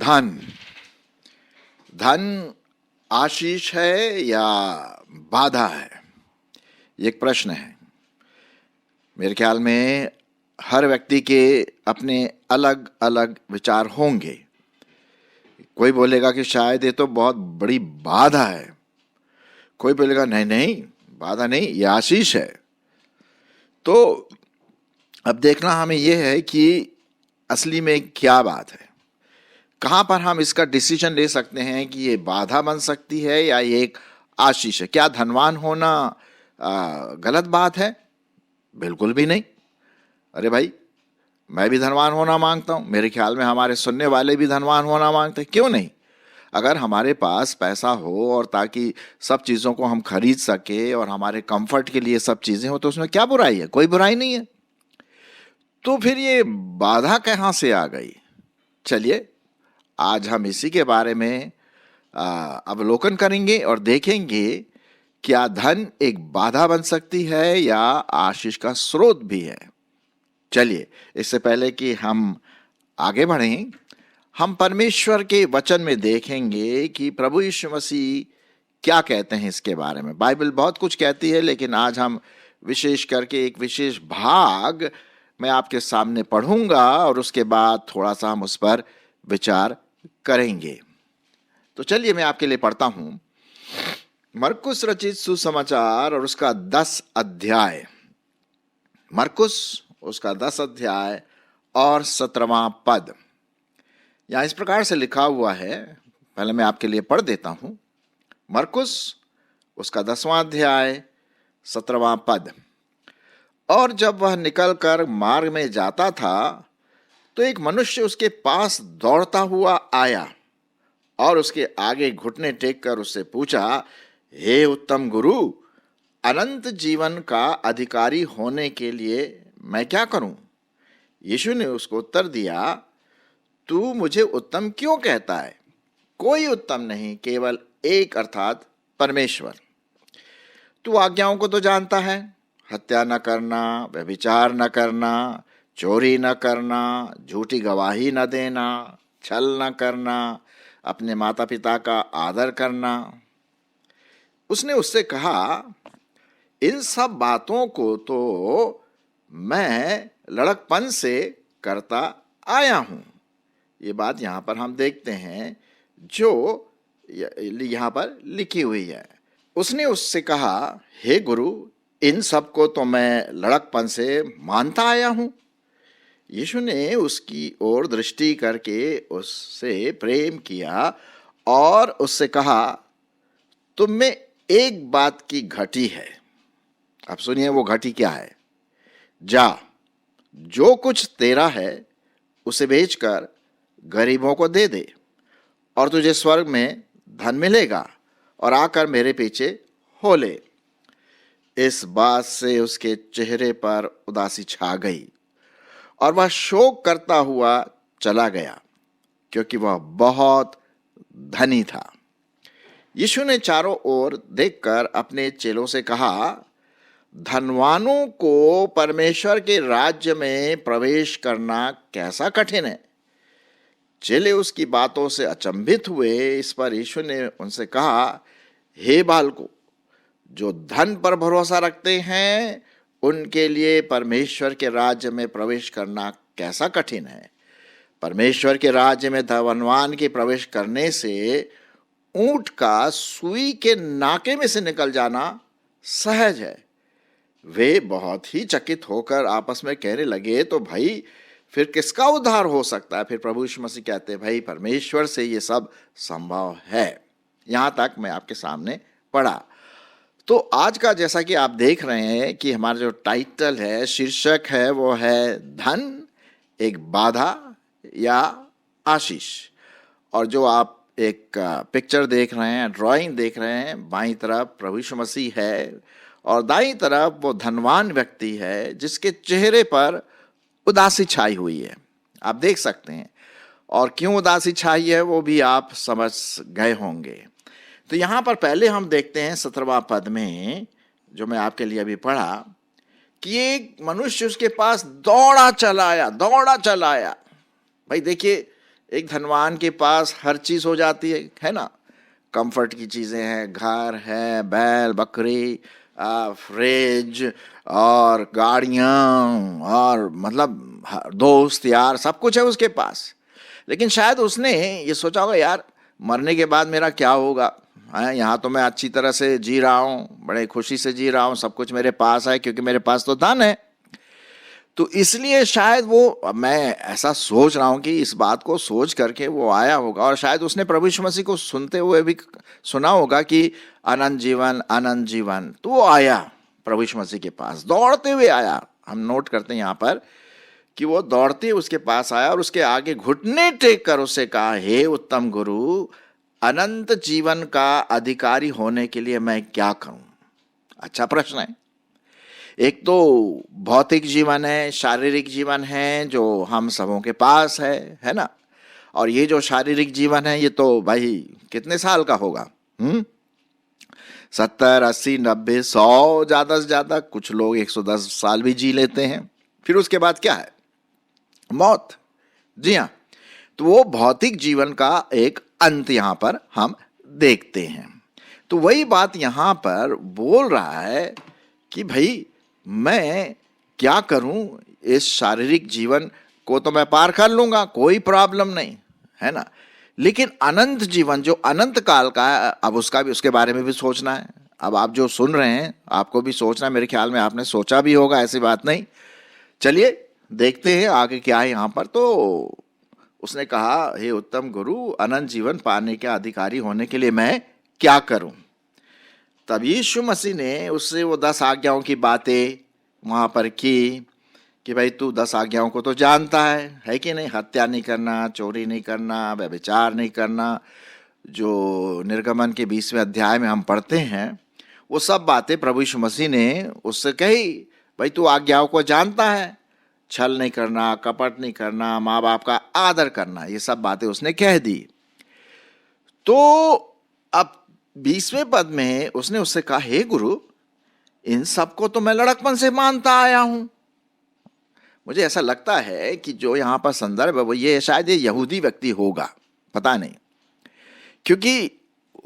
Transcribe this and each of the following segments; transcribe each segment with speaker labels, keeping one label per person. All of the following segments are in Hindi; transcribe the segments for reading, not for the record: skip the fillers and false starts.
Speaker 1: धन धन आशीष है या बाधा है, ये एक प्रश्न है। मेरे ख्याल में हर व्यक्ति के अपने अलग अलग विचार होंगे। कोई बोलेगा कि शायद ये तो बहुत बड़ी बाधा है, कोई बोलेगा नहीं नहीं बाधा नहीं, ये आशीष है। तो अब देखना हमें यह है कि असली में क्या बात है, कहाँ पर हम इसका डिसीजन ले सकते हैं कि ये बाधा बन सकती है या ये एक आशीष है। क्या धनवान होना गलत बात है? बिल्कुल भी नहीं। अरे भाई, मैं भी धनवान होना मांगता हूँ, मेरे ख्याल में हमारे सुनने वाले भी धनवान होना मांगते हैं, क्यों नहीं। अगर हमारे पास पैसा हो और ताकि सब चीज़ों को हम खरीद सके और हमारे कंफर्ट के लिए सब चीज़ें हो तो उसमें क्या बुराई है? कोई बुराई नहीं है। तो फिर ये बाधा कहाँ से आ गई? चलिए आज हम इसी के बारे में अवलोकन करेंगे और देखेंगे क्या धन एक बाधा बन सकती है या आशीष का स्रोत भी है। चलिए, इससे पहले कि हम आगे बढ़ें, हम परमेश्वर के वचन में देखेंगे कि प्रभु यीशु मसीह क्या कहते हैं इसके बारे में। बाइबल बहुत कुछ कहती है, लेकिन आज हम विशेष करके एक विशेष भाग मैं आपके सामने पढ़ूंगा और उसके बाद थोड़ा सा हम उस पर विचार करेंगे। तो चलिए मैं आपके लिए पढ़ता हूं मरकुस रचित सुसमाचार और उसका 10 अध्याय। मरकुस उसका 10 अध्याय और 17वां पद। यहां इस प्रकार से लिखा हुआ है, पहले मैं आपके लिए पढ़ देता हूं। मरकुस उसका 10वां अध्याय 17वां पद। और जब वह निकलकर मार्ग में जाता था तो एक मनुष्य उसके पास दौड़ता हुआ आया और उसके आगे घुटने टेक कर उससे पूछा, हे उत्तम गुरु, अनंत जीवन का अधिकारी होने के लिए मैं क्या करूं? यीशु ने उसको उत्तर दिया, तू मुझे उत्तम क्यों कहता है? कोई उत्तम नहीं, केवल एक, अर्थात परमेश्वर। तू आज्ञाओं को तो जानता है, हत्या न करना, व्यभिचार न करना, चोरी न करना, झूठी गवाही न देना, छल न करना, अपने माता पिता का आदर करना। उसने उससे कहा, इन सब बातों को तो मैं लड़कपन से करता आया हूं। ये बात यहां पर हम देखते हैं जो यहां पर लिखी हुई है। उसने उससे कहा, हे गुरु, इन सब को तो मैं लड़कपन से मानता आया हूं। यीशु ने उसकी ओर दृष्टि करके उससे प्रेम किया और उससे कहा, तुम में एक बात की घटी है। अब सुनिए वो घटी क्या है। जा, जो कुछ तेरा है उसे बेचकर गरीबों को दे दे और तुझे स्वर्ग में धन मिलेगा, और आकर मेरे पीछे हो ले। इस बात से उसके चेहरे पर उदासी छा गई और वह शोक करता हुआ चला गया, क्योंकि वह बहुत धनी था। यीशु ने चारों ओर देखकर अपने चेलों से कहा, धनवानों को परमेश्वर के राज्य में प्रवेश करना कैसा कठिन है। चेले उसकी बातों से अचंभित हुए। इस पर यीशु ने उनसे कहा, हे बालकों, जो धन पर भरोसा रखते हैं उनके लिए परमेश्वर के राज्य में प्रवेश करना कैसा कठिन है। परमेश्वर के राज्य में धनवान के प्रवेश करने से ऊंट का सुई के नाके में से निकल जाना सहज है। वे बहुत ही चकित होकर आपस में कहने लगे, तो भाई फिर किसका उद्धार हो सकता है? फिर प्रभु यीशु मसीह कहते हैं, भाई परमेश्वर से ये सब संभव है। यहां तक मैं आपके सामने पढ़ा। तो आज का जैसा कि आप देख रहे हैं कि हमारा जो टाइटल है, शीर्षक है, वो है धन एक बाधा या आशीष। और जो आप एक पिक्चर देख रहे हैं, ड्राइंग देख रहे हैं, बाईं तरफ प्रभु यीशु मसीह है और दाईं तरफ वो धनवान व्यक्ति है जिसके चेहरे पर उदासी छाई हुई है। आप देख सकते हैं, और क्यों उदासी छाई है वो भी आप समझ गए होंगे। तो यहां पर पहले हम देखते हैं 17वां पद में, जो मैं आपके लिए अभी पढ़ा, कि एक मनुष्य उसके पास दौड़ा चला आया। भाई देखिए, एक धनवान के पास हर चीज हो जाती है ना। कंफर्ट की चीजें हैं, घर है, बैल बकरी, फ्रिज और गाड़ियां और मतलब दोस्त यार सब कुछ है उसके पास। लेकिन शायद उसने ये सोचा होगा यार मरने के बाद मेरा क्या होगा, यहाँ तो मैं अच्छी तरह से जी रहा हूँ, बड़े खुशी से जी रहा हूँ, सब कुछ मेरे पास है क्योंकि मेरे पास तो धन है। तो इसलिए शायद वो, मैं ऐसा सोच रहा हूं कि इस बात को सोच करके वो आया होगा और शायद उसने प्रभु यीशु मसीह को सुनते हुए भी सुना होगा कि अनंत जीवन अनंत जीवन। तो वो आया प्रभु यीशु मसीह के पास, दौड़ते हुए आया। हम नोट करते हैं यहाँ पर कि वो दौड़ते हुए उसके पास आया और उसके आगे घुटने टेक कर उससे कहा, हे उत्तम गुरु, अनंत जीवन का अधिकारी होने के लिए मैं क्या करूं? अच्छा प्रश्न है। एक तो भौतिक जीवन है, शारीरिक जीवन है जो हम सबों के पास है ना। और ये जो शारीरिक जीवन है ये तो भाई कितने साल का होगा? 70, 80, 90, 100, ज्यादा से ज्यादा कुछ लोग 110 साल भी जी लेते हैं। फिर उसके बाद क्या है? मौत। जी हाँ, तो वो भौतिक जीवन का एक अंत यहां पर हम देखते हैं। तो वही बात यहां पर बोल रहा है कि भाई मैं क्या करूं, इस शारीरिक जीवन को तो मैं पार कर लूंगा, कोई प्रॉब्लम नहीं है ना। लेकिन अनंत जीवन जो अनंत काल का है, अब उसका भी, उसके बारे में भी सोचना है। अब आप जो सुन रहे हैं आपको भी सोचना है, मेरे ख्याल में आपने सोचा भी होगा, ऐसी बात नहीं। चलिए देखते हैं आगे क्या है यहाँ पर। तो उसने कहा, हे उत्तम गुरु, अनंत जीवन पाने के अधिकारी होने के लिए मैं क्या करूं? तब यीशु मसीह ने उससे वो 10 आज्ञाओं की बातें वहां पर की कि भाई तू 10 आज्ञाओं को तो जानता है कि नहीं? हत्या नहीं करना, चोरी नहीं करना, व्यभिचार नहीं करना, जो निर्गमन के 20वें अध्याय में हम पढ़ते हैं, वो सब बातें प्रभु यीशु मसीह ने उससे कही। भाई तू आज्ञाओं को जानता है, छल नहीं करना, कपट नहीं करना, माँ बाप का आदर करना, ये सब बातें उसने कह दी। तो अब 20वें पद में उसने उससे कहा, हे गुरु, इन सबको तो मैं लड़कपन से मानता आया हूं। मुझे ऐसा लगता है कि जो यहां पर संदर्भ है वो ये शायद ये यहूदी व्यक्ति होगा, पता नहीं, क्योंकि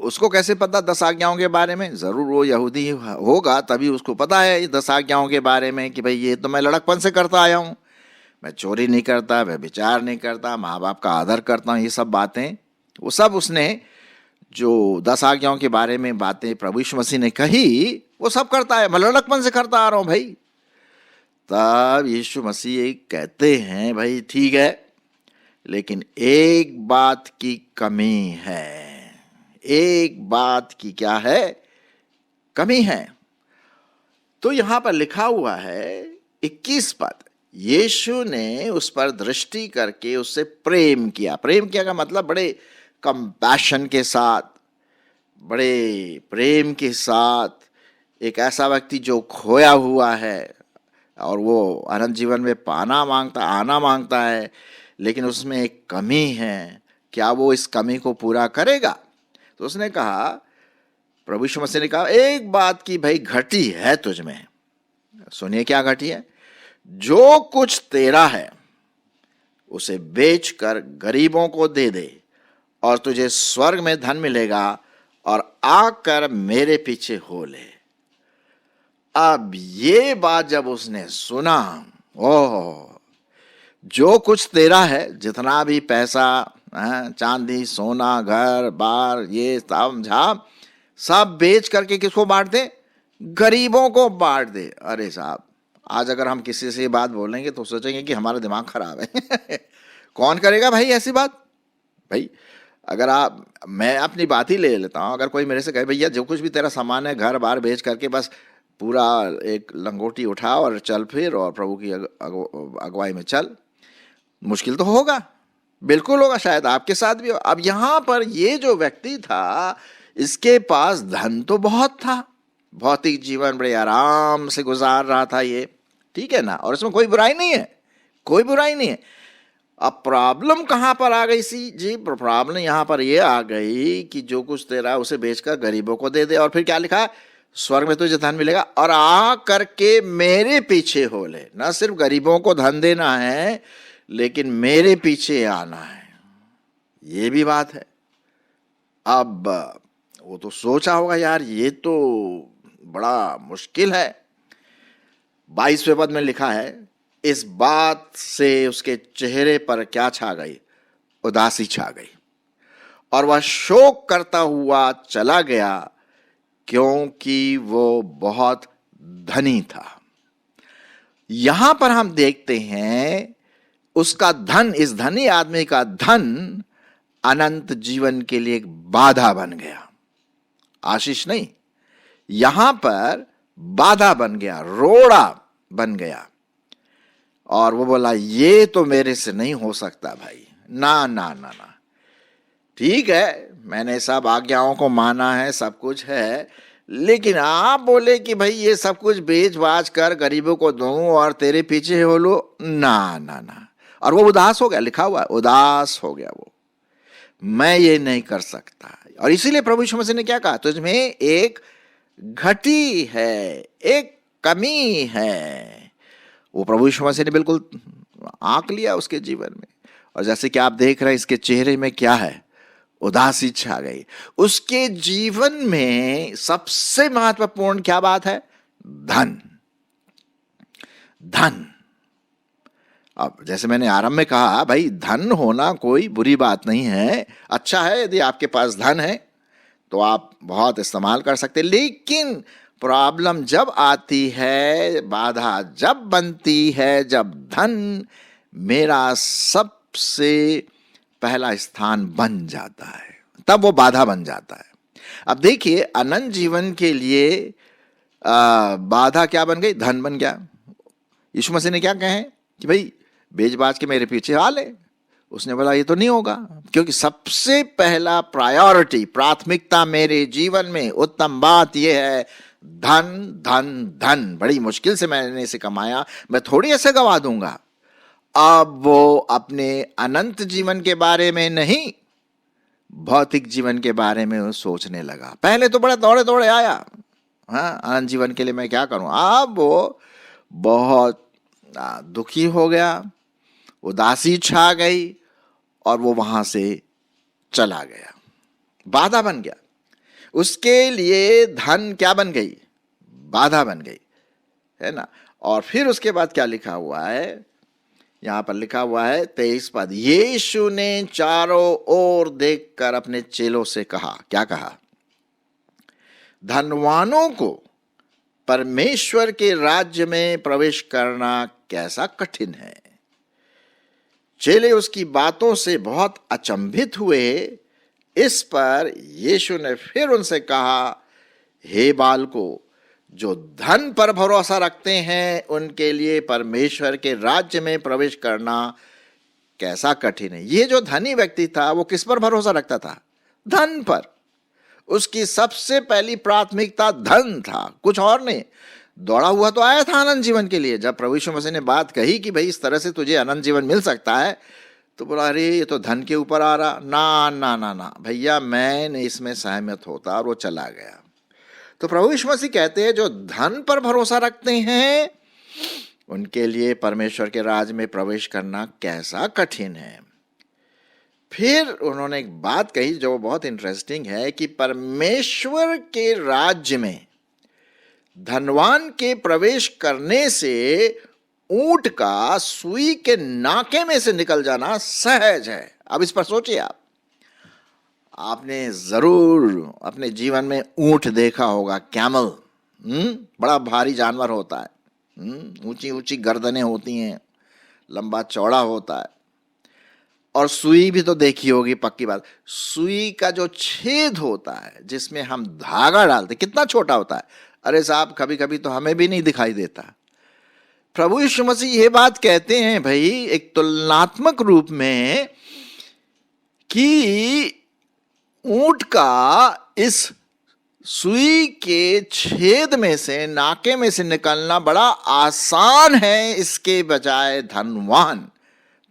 Speaker 1: उसको कैसे पता 10 आज्ञाओं के बारे में? जरूर वो यहूदी होगा, तभी उसको पता है 10 आज्ञाओं के बारे में कि भाई ये तो मैं लड़कपन से करता आया हूं, मैं चोरी नहीं करता, व्यभिचार नहीं करता, माँ बाप का आदर करता हूं, ये सब बातें वो सब उसने जो 10 आज्ञाओं के बारे में बातें प्रभु यीशु मसीह ने कही वो सब करता है, मैं लड़कपन से करता आ रहा हूं भाई। तब यीशु मसीह कहते हैं, भाई ठीक है, लेकिन एक बात की कमी है। एक बात की क्या है? कमी है। तो यहां पर लिखा हुआ है 21 पद, यीशु ने उस पर दृष्टि करके उससे प्रेम किया। प्रेम किया का मतलब बड़े कंपैशन के साथ, बड़े प्रेम के साथ, एक ऐसा व्यक्ति जो खोया हुआ है और वो अनंत जीवन में आना मांगता है, लेकिन उसमें एक कमी है, क्या वो इस कमी को पूरा करेगा? तो उसने कहा, प्रभु यीशु मसीह ने कहा, एक बात की भाई घटी है तुझ में। सुनिए क्या घटी है? जो कुछ तेरा है उसे बेचकर गरीबों को दे दे और तुझे स्वर्ग में धन मिलेगा, और आकर मेरे पीछे हो ले। अब ये बात जब उसने सुना, ओह, जो कुछ तेरा है, जितना भी पैसा, चांदी, सोना, घर बार, ये सब बेच करके किसको बांट दे? गरीबों को बांट दे। अरे साहब, आज अगर हम किसी से ये बात बोलेंगे तो सोचेंगे कि हमारा दिमाग खराब है। कौन करेगा भाई ऐसी बात? भाई अगर मैं अपनी बात ही ले लेता हूँ, अगर कोई मेरे से कहे भैया जो कुछ भी तेरा सामान है घर बार बेच करके बस पूरा एक लंगोटी उठा और चल फिर और प्रभु की अगुवाई में चल, मुश्किल तो होगा, बिल्कुल होगा, शायद आपके साथ भी हो। अब यहां पर ये जो व्यक्ति था, इसके पास धन तो बहुत था, भौतिक जीवन बड़े आराम से गुजार रहा था ये, ठीक है ना, और इसमें कोई बुराई नहीं है, कोई बुराई नहीं है। अब प्रॉब्लम कहां पर आ गई जी? प्रॉब्लम यहां पर ये आ गई कि जो कुछ तेरा उसे बेचकर गरीबों को दे दे, और फिर क्या लिखा? स्वर्ग में तुझे धन मिलेगा और आ करके मेरे पीछे हो ले। ना सिर्फ गरीबों को धन देना है, लेकिन मेरे पीछे आना है। ये भी बात है। अब वो तो सोचा होगा यार ये तो बड़ा मुश्किल है। 22वें पद में लिखा है, इस बात से उसके चेहरे पर क्या छा गई? उदासी छा गई, और वह शोक करता हुआ चला गया, क्योंकि वो बहुत धनी था। यहां पर हम देखते हैं उसका धन, इस धनी आदमी का धन अनंत जीवन के लिए एक बाधा बन गया। आशीष नहीं, यहां पर बाधा बन गया, रोड़ा बन गया। और वो बोला ये तो मेरे से नहीं हो सकता भाई, ना ना ना ना। ठीक है, मैंने सब आज्ञाओं को माना है, सब कुछ है, लेकिन आप बोले कि भाई ये सब कुछ बेच बाच कर गरीबों को दूं और तेरे पीछे हो लो, ना ना ना। और वो उदास हो गया, लिखा हुआ है उदास हो गया वो, मैं ये नहीं कर सकता। और इसीलिए प्रभु यीशु मसीह ने क्या कहा? तुझमें एक घटी है, एक कमी है। वो प्रभु यीशु मसीह ने बिल्कुल आंक लिया उसके जीवन में। और जैसे कि आप देख रहे हैं इसके चेहरे में क्या है? उदासी छा गई। उसके जीवन में सबसे महत्वपूर्ण क्या बात है? धन। धन। अब जैसे मैंने आरंभ में कहा, भाई धन होना कोई बुरी बात नहीं है, अच्छा है यदि आपके पास धन है तो आप बहुत इस्तेमाल कर सकते हैं। लेकिन प्रॉब्लम जब आती है, बाधा जब बनती है, जब धन मेरा सबसे पहला स्थान बन जाता है, तब वो बाधा बन जाता है। अब देखिए, अनंत जीवन के लिए बाधा क्या बन गई? धन बन गया। यीशु मसीह ने क्या कहे कि भाई बेच बाज के मेरे पीछे आ ले। उसने बोला ये तो नहीं होगा, क्योंकि सबसे पहला प्रायोरिटी, प्राथमिकता मेरे जीवन में उत्तम बात यह है धन धन धन। बड़ी मुश्किल से मैंने इसे कमाया, मैं थोड़ी ऐसे गवा दूंगा। अब वो अपने अनंत जीवन के बारे में नहीं, भौतिक जीवन के बारे में वो सोचने लगा। पहले तो बड़ा दौड़े दौड़े आया, हाँ अनंत जीवन के लिए मैं क्या करूं। अब वो बहुत दुखी हो गया, उदासी छा गई, और वो वहां से चला गया। बाधा बन गया उसके लिए। धन क्या बन गई? बाधा बन गई, है ना। और फिर उसके बाद क्या लिखा हुआ है? यहां पर लिखा हुआ है 23 पद, यीशु ने चारों ओर देखकर अपने चेलों से कहा। क्या कहा? धनवानों को परमेश्वर के राज्य में प्रवेश करना कैसा कठिन है। चेले उसकी बातों से बहुत अचंभित हुए। इस पर यीशु ने फिर उनसे कहा, हे बालकों, जो धन पर भरोसा रखते हैं उनके लिए परमेश्वर के राज्य में प्रवेश करना कैसा कठिन है। ये जो धनी व्यक्ति था वो किस पर भरोसा रखता था? धन पर। उसकी सबसे पहली प्राथमिकता धन था, कुछ और नहीं। दौड़ा हुआ तो आया था अनंत जीवन के लिए। जब प्रभु यीशु मसीह ने बात कही कि भाई इस तरह से तुझे अनंत जीवन मिल सकता है, तो बोला अरे ये तो धन के ऊपर आ रहा, ना ना ना ना भैया, मैं नहीं इसमें सहमत होता, और वो चला गया। तो प्रभु यीशु मसीह कहते हैं जो धन पर भरोसा रखते हैं उनके लिए परमेश्वर के राज में प्रवेश करना कैसा कठिन है। फिर उन्होंने एक बात कही जो बहुत इंटरेस्टिंग है कि परमेश्वर के राज्य में धनवान के प्रवेश करने से ऊंट का सुई के नाके में से निकल जाना सहज है। अब इस पर सोचिए आप। आपने जरूर अपने जीवन में ऊंट देखा होगा, कैमल। बड़ा भारी जानवर होता है, ऊंची ऊंची गर्दनें होती हैं, लंबा चौड़ा होता है। और सुई भी तो देखी होगी, पक्की बात। सुई का जो छेद होता है जिसमें हम धागा डालते, कितना छोटा होता है। अरे साहब, कभी कभी तो हमें भी नहीं दिखाई देता। प्रभु यीशु मसीह ये बात कहते हैं भाई एक तुलनात्मक रूप में कि ऊंट का इस सुई के छेद में से, नाके में से निकलना बड़ा आसान है, इसके बजाय धनवान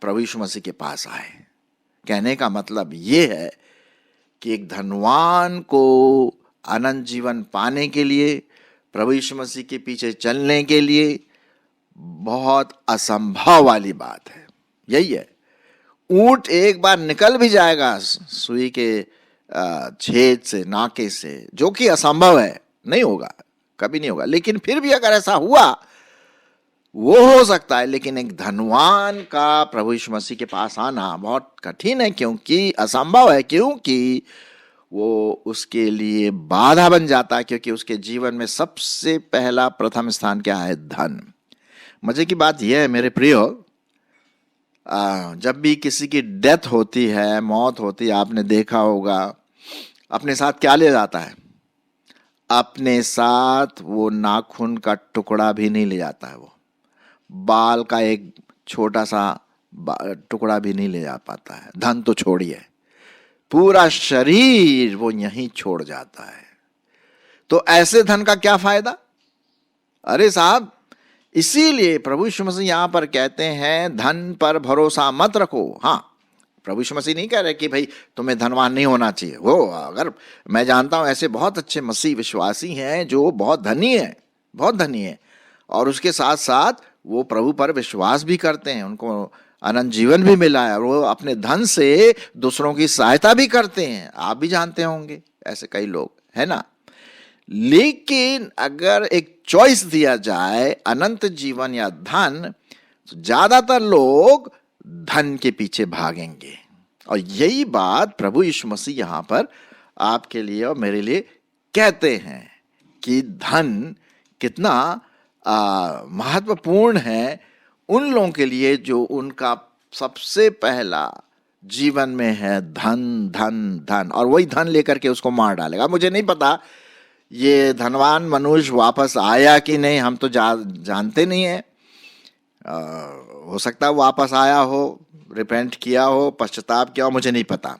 Speaker 1: प्रभु यीशु मसीह के पास आए। कहने का मतलब यह है कि एक धनवान को अनंत जीवन पाने के लिए, प्रभु यीशु मसीह के पीछे चलने के लिए बहुत असंभव वाली बात है। यही है, ऊंट एक बार निकल भी जाएगा सुई के छेद से, नाके से, जो कि असंभव है, नहीं होगा, कभी नहीं होगा, लेकिन फिर भी अगर ऐसा हुआ वो हो सकता है। लेकिन एक धनवान का प्रभु यीशु मसीह के पास आना बहुत कठिन है, क्योंकि असंभव है, क्योंकि वो उसके लिए बाधा बन जाता है, क्योंकि उसके जीवन में सबसे पहला प्रथम स्थान क्या है? धन। मजे की बात यह है मेरे प्रियो, जब भी किसी की डेथ होती है, मौत होती है, आपने देखा होगा अपने साथ क्या ले जाता है? अपने साथ वो नाखून का टुकड़ा भी नहीं ले जाता है, वो बाल का एक छोटा सा टुकड़ा भी नहीं ले जा पाता है। धन तो छोड़िए, पूरा शरीर वो यहीं छोड़ जाता है। तो ऐसे धन का क्या फायदा? अरे साहब, इसीलिए प्रभु यीशु मसीह यहां पर कहते हैं धन पर भरोसा मत रखो। हाँ, प्रभु यीशु मसीह नहीं कह रहे कि भाई तुम्हें धनवान नहीं होना चाहिए। वो अगर मैं जानता हूं ऐसे बहुत अच्छे मसीह विश्वासी हैं जो बहुत धनी है, बहुत धनी है, और उसके साथ साथ वो प्रभु पर विश्वास भी करते हैं, उनको अनंत जीवन भी मिला है, और वो अपने धन से दूसरों की सहायता भी करते हैं। आप भी जानते होंगे ऐसे कई लोग, है ना। लेकिन अगर एक चॉइस दिया जाए, अनंत जीवन या धन, तो ज्यादातर लोग धन के पीछे भागेंगे। और यही बात प्रभु यीशु मसीह यहां पर आपके लिए और मेरे लिए कहते हैं कि धन कितना महत्वपूर्ण है उन लोगों के लिए जो उनका सबसे पहला जीवन में है धन धन धन, और वही धन लेकर के उसको मार डालेगा। मुझे नहीं पता ये धनवान मनुष्य वापस आया कि नहीं, हम तो जानते नहीं है। हो सकता है वापस आया हो, रिपेंट किया हो, पश्चाताप किया हो, मुझे नहीं पता,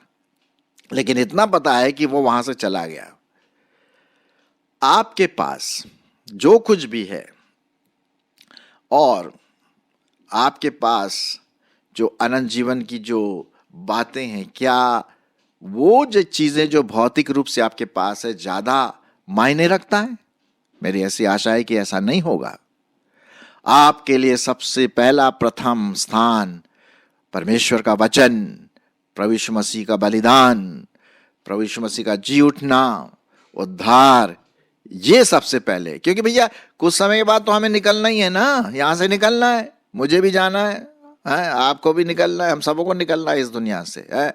Speaker 1: लेकिन इतना पता है कि वो वहां से चला गया। आपके पास जो कुछ भी है और आपके पास जो अनंत जीवन की जो बातें हैं, क्या वो जो चीजें जो भौतिक रूप से आपके पास है ज्यादा मायने रखता है? मेरी ऐसी आशा है कि ऐसा नहीं होगा। आपके लिए सबसे पहला प्रथम स्थान परमेश्वर का वचन, प्रभु यीशु मसीह का बलिदान, प्रभु यीशु मसीह का जी उठना, उद्धार, ये सबसे पहले। क्योंकि भैया कुछ समय के बाद तो हमें निकलना ही है ना, यहां से निकलना है, मुझे भी जाना है, आपको भी निकलना है, हम सबों को निकलना है इस दुनिया से, है?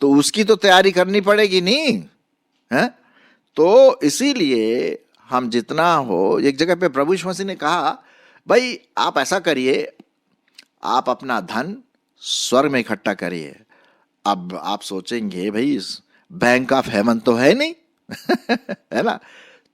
Speaker 1: तो उसकी तो तैयारी करनी पड़ेगी नहीं है? तो इसीलिए हम जितना हो, एक जगह पे प्रभु यीशु मसीह ने कहा भाई आप ऐसा करिए, आप अपना धन स्वर्ग में इकट्ठा करिए। अब आप सोचेंगे भाई बैंक ऑफ हेवन तो है नहीं है ना,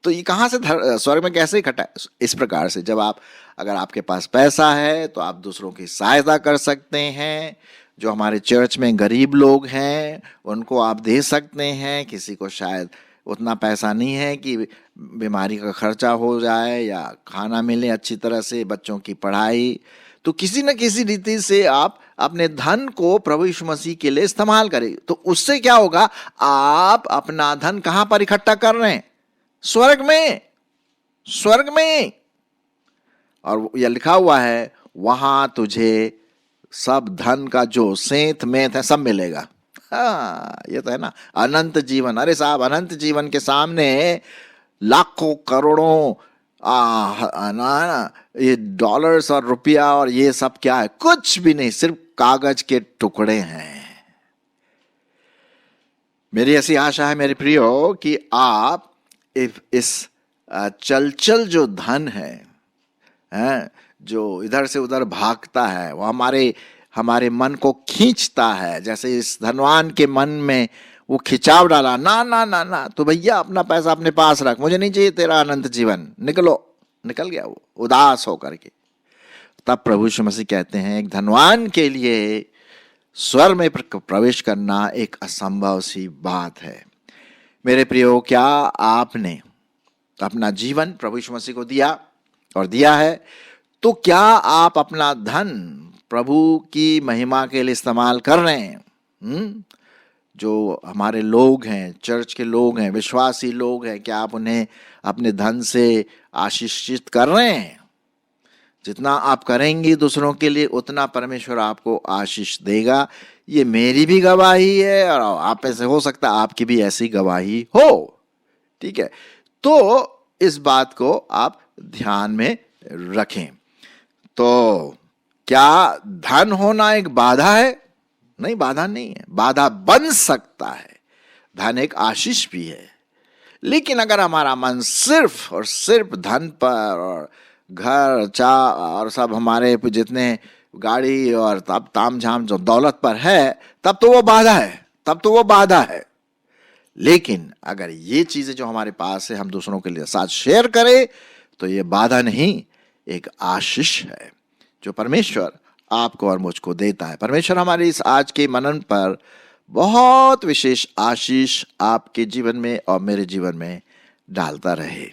Speaker 1: तो ये कहां से स्वर्ग में कैसे इकट्ठा? इस प्रकार से, जब आप, अगर आपके पास पैसा है तो आप दूसरों की सहायता कर सकते हैं। जो हमारे चर्च में गरीब लोग हैं उनको आप दे सकते हैं। किसी को शायद उतना पैसा नहीं है कि बीमारी का खर्चा हो जाए या खाना मिले अच्छी तरह से, बच्चों की पढ़ाई, तो किसी न किसी रीति से आप अपने धन को प्रभु यीशु मसीह के लिए इस्तेमाल करें। तो उससे क्या होगा? आप अपना धन कहां पर इकट्ठा कर रहे हैं? स्वर्ग में, स्वर्ग में। और यह लिखा हुआ है वहां तुझे सब धन का जो सेंत मेंत है सब मिलेगा। हाँ, ये तो है ना, अनंत जीवन। अरे साहब, अनंत जीवन के सामने लाखों करोड़ों ये डॉलर्स और रुपया और ये सब क्या है? कुछ भी नहीं, सिर्फ कागज के टुकड़े हैं। मेरी ऐसी आशा है मेरे प्रियो कि आप इस चलचल जो धन है, जो इधर से उधर भागता है, वो हमारे मन को खींचता है, जैसे इस धनवान के मन में वो खिंचाव डाला, ना ना ना ना, तो भैया अपना पैसा अपने पास रख, मुझे नहीं चाहिए तेरा अनंत जीवन, निकल गया वो उदास होकर के। तब प्रभु यीशु मसीह कहते हैं एक धनवान के लिए स्वर्ग में प्रवेश करना एक असंभव सी बात है। मेरे प्रियो, क्या आपने अपना जीवन प्रभु यीशु मसीह को दिया और दिया है? तो क्या आप अपना धन प्रभु की महिमा के लिए इस्तेमाल कर रहे हैं? जो हमारे लोग हैं, चर्च के लोग हैं, विश्वासी लोग हैं, क्या आप उन्हें अपने धन से आशीषित कर रहे हैं? जितना आप करेंगे दूसरों के लिए उतना परमेश्वर आपको आशीष देगा। ये मेरी भी गवाही है और आप ऐसे हो सकता है आपकी भी ऐसी गवाही हो। ठीक है, तो इस बात को आप ध्यान में रखें। तो क्या धन होना एक बाधा है? नहीं, बाधा नहीं है, बाधा बन सकता है। धन एक आशीष भी है, लेकिन अगर हमारा मन सिर्फ और सिर्फ धन पर और घर चा और सब हमारे जितने गाड़ी और तब ताम झाम जो दौलत पर है, तब तो वो बाधा है, तब तो वो बाधा है। लेकिन अगर ये चीजें जो हमारे पास है हम दूसरों के लिए साथ शेयर करें तो ये बाधा नहीं, एक आशीष है जो परमेश्वर आपको और मुझको देता है। परमेश्वर हमारे इस आज के मनन पर बहुत विशेष आशीष आपके जीवन में और मेरे जीवन में डालता रहे।